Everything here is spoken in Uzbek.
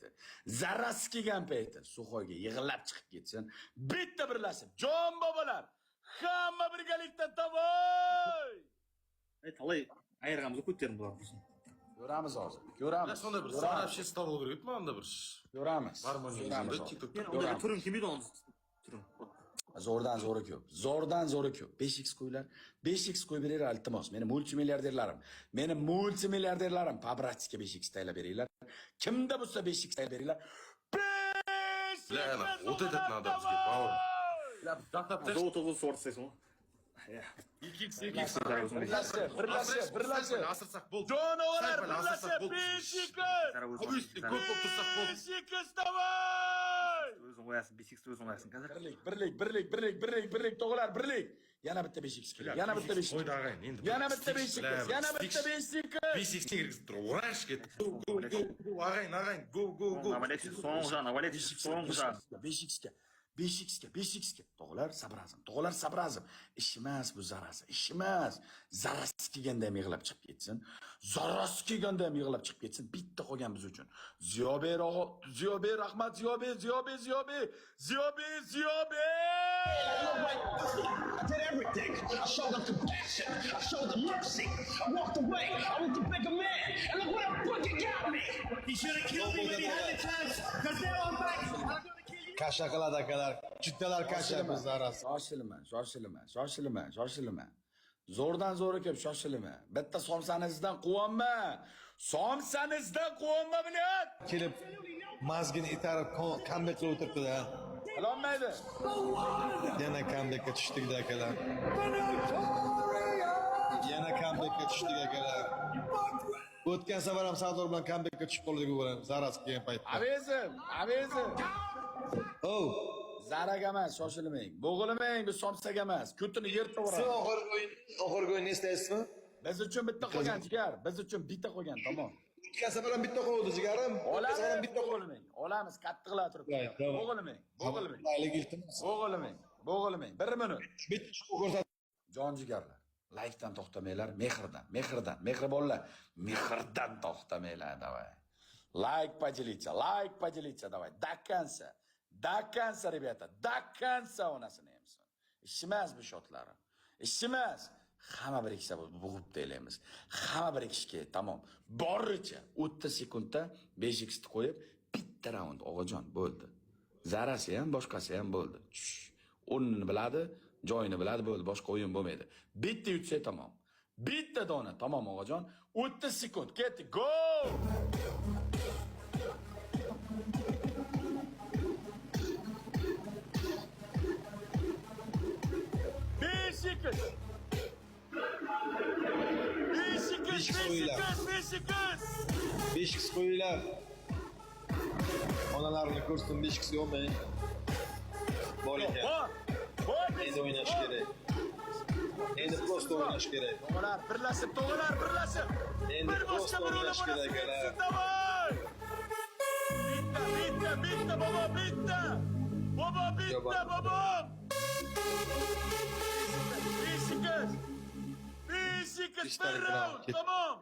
payti, zarrasi kelgan payti Suxoyga yig'ilib chiqib ketsin. Bitta birlashib, jon bobolar, hamma birgalikda tavoy! Talay ayirg'amizni ko'taring bular bizning. Ko'ramiz hozir. Ko'ramiz. Sonda bir sarafshi stol o'rgatma onda bir. Ko'ramiz. Harmoniyada TikTokda. Unda turing kelmaydi hozir. Turing. Zo'rdan zo'ri ko'p. Zo'rdan zo'ri ko'p. 5x qo'ylar. 5x qo'yib beringlar iltimos. Meni multimilliarderlarim, Pabratsga 5x taylab beringlar. Kimda bo'lsa 5x taylab beringlar. 5x! لا вот этот надо взять, Баур. Золото сорсайсың. Birlashib. Asırsak bol. Jonolar birlashib 5x! 5x davay! O'zing qo'yasan, 5x o'zing qo'yasan. Birlik, tog'lar, birlik. Yana bitta 5x kerak. Yana bitta 5x. Yana bitta 5x. Yana bitta 5x. 5x kirgizib turib, urash ket. Go. Ag'ayn, go. Navalesiz so'ng'ja. 5xga. Tog'lar sabrazim. Ish emas bu zarasi. Ish emas. Zarasi kelganda ham yig'ilib chiqib ketsin. Zarasi kelganda ham yig'ilib chiqib ketsin. Bitta qolgan biz uchun. Ziyobe, rahmat Ziyobe. I did everything. I showed them compassion. I showed them mercy. I walked away. I went to bigger man. And look what the fuck it got me. He should have killed me when he had the chance. Because now I'm back. I'm gonna kill you. Kasha qiladi akalar. Juddalar kasha biz arasi. Shoshilma. Zo'rdan zo'ri ko'p, shoshilma. Bitta somsanizdan quvonma. Bilyat. Kelib mazgini itarib comeback qilib o'tiribdi-da. Qilolmaydi. Yana comebackka tushdik akalar. O'tgan safar ham Sardor bilan comebackka tushib qoldik o'g'lim. Zaras kelgan paytda. Avezim. Oh, Zaraga emas, shoshilmang. Bo'g'ilmang, bu somsaga emas. Ko'tini yer siz to'g'radi. oxirgi o'yinni eslaysizmi? Biz uchun bitta qolgan jigar. Biz uchun bitta qolgan, tamom. O'tgan safar ham bitta qoldi jigarim. O'tgan safar ham bitta qoldi. Bo'g'ilmang. Olamiz, qattiqlar turibdi. Bo'g'ilmang. Iltimos. Bo'g'ilmang. 1 minut. Bitta ko'rsat. Jon jigarlar. Laykdan to'xtamanglar, mehribonlar. Mehrdan to'xtamanglar, davay. Like поделиться, давай. До конца, ребята. До конца onasini yemsin. Ishimiz bu shotlari. Ishimiz. Hamma biriksa bug'ib deylaymiz. Hamma birikishga, tamom. Boricha 30 sekundda 5x ni qo'yib, bitta raund og'ajon bo'ldi. Zarasi ham, boshqasi ham bo'ldi. O'rnini biladi, joyini biladi, bo'ldi. Boshqa o'yin bo'lmaydi. Bitta yutsa tamom. Bitta dona, tamom og'ajon. 30 sekund. Ketdi. Go! Beşiktaş. 5x qo'yinglar. Onalarni ko'rsin 5x yo'qmi? Bor ekan. Endi o'ynash kerak. Endi prosta o'ynash kerak. Tog'lar birlashib. Endi prosta o'ynash kerak akalar. Bitta baba, bitta. Baba, babam. Beşiktaş. Bir round, tamam.